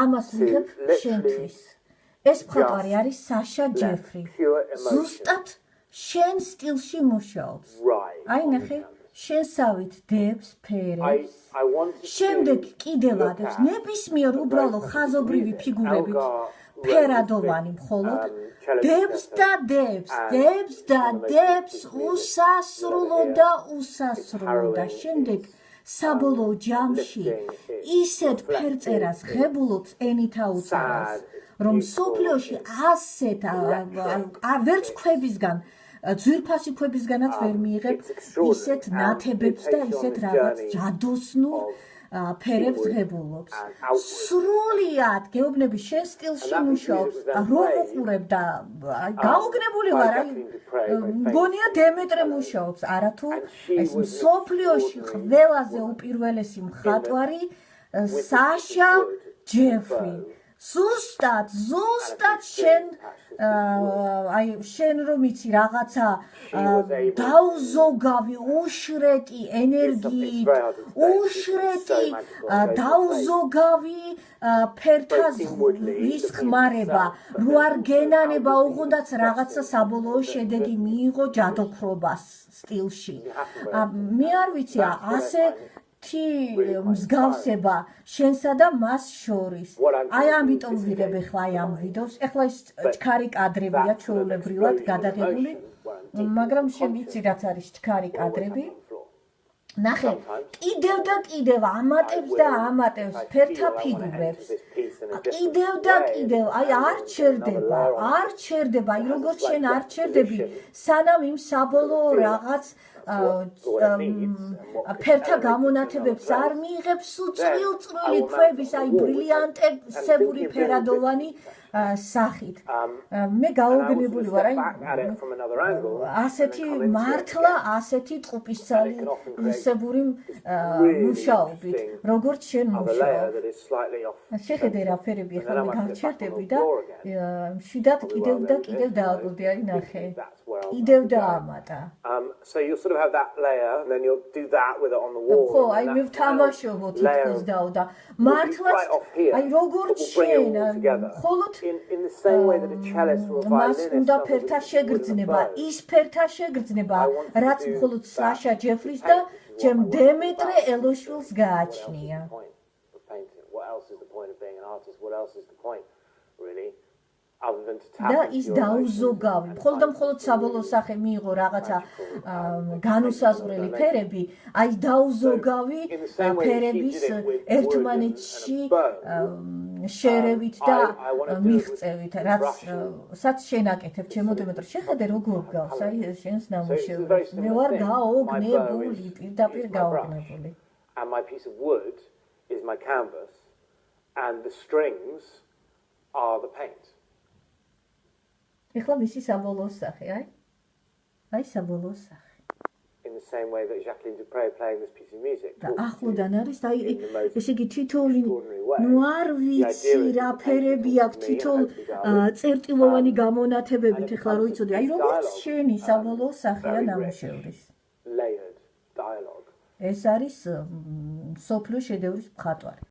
ამას ვიღებ შენთვის. ეს მხატვარი არის საშა ჯეფრი. ზუსტად შენ სტილში მუშაობს. აი ნახე, შენსავით დებს, ფერებს. შემდეგ კიდევ ადებს ნებისმიერ უბრალო ხაზობრივი ფიგურებით. ფერადოვანი მხოლოდ დებს და დებს უსასრულო და შემდეგ საბოლოო ჯამში ისეთ ფერწერას ღებულობს ენითა უწარავს რომ სოფლიოში ასეთ ვერც ქვებისგან ძვირფასი ქვებისგანაც ვერ მიიღებ ისეთ ნათებებს და ისეთ რაღაც ჯადოსნურ ფერებს ღებულობს. სრულიად გეუბნები შენ სტილში მუშაობს. რო ვუყურებ და გაუგნებული ვარ, მგონია დემეტრე მუშაობს. არათუ ეს მსოფლიოში ყველაზე უპირველესი მხატვარი საშა ჯეფრი. ზუსტად შენ შენ რომ იცი რაღაცა დაუზოგავი უშრეტი ენერგიით უშრეტი დაუზოგავი ფერთა ვის ხმარება რო არ გენანება უღუნდაც რაღაცა საბოლოო შედეგი მიიღო ჯადოქრობას სტილში მე არ ვიცი ასე მსგავსება შენსა და მას შორის. აი ამიტომ ვიღებ ახლა აი ამ ვიდეოს. ახლა ეს ჩქარი კადრებია ჩვეულებრივად გადაღებული, მაგრამ შენ ვიცი რაც არის ჩქარი კადრები. ნახე, კიდევ და კიდევ ამატებს და ამატებს ფერთა ფიგურებს. კიდევ და კიდევ, აი არ ჩერდება, აი როგორც შენ არ ჩერდები, სანამ იმ საბოლოო რაღაც ფერთა გამონათებებს არ მიიღებს უწვრილი ქვების, აი ბრილიანტებსებური ფერადოვანი სახით. მე გაუგნებული ვარ, აი ასეთი მართლა ასეთი ტყუპისცალისებური მუშაობით, როგორც შენ მუშაობ. შეხედე რა ფერები ახლა მე გავჩერდები და მშვიდად კიდევ და კიდევ დააკვირდი, აი ნახე. კიდევ დაამატა. So you sort of have that layer and then you'll do that with it on the wall. ხო, აი მე ვთამაშობ თითქოს და მართლაც აი როგორც შენ მხოლოდ in the same way that a cellist or a violinist უნდა ფერთა შეგრძნება, ის ფერთა შეგრძნება, რაც მხოლოდ საშა ჯეფრის და ჩემ დემეტრე ელოშვილს გააჩნია. What else is the point of being an artist? What else is the point, really? და ის დაუზოგავი, მხოლოდ საბოლოო სახე მიიღო რაღაცა განუსაზღვრელი ფერები, აი დაუზოგავი ფერების ერთმანეთში შერევით და მიღწევით, რაც შენაკეთებ ჩემო დემეტრე. შეხედე როგორ გავს, აი შენს ნამუშევრებს. მე ვარ გაოგნებული, პირდაპირ გაოგნებული. And my piece of wood is my canvas and the strings are the paint. ეხლა მისი საბოლოო სახე, აი საბოლოო სახე. In the same way that Jacqueline Dupre playing this piece of music. და ახლოდან არის, აი ესე იგი თითოეული ნუ არ ვიცი რა ფერები აქვს, თითოეულ წერტილოვანი გამონათებებით, ეხლა რო იცოდი, აი როგორც შენი საბოლოო სახეა ნამუშევრის. Layered dialogue. ეს არის სოფლიო შედევრის მხატვარი.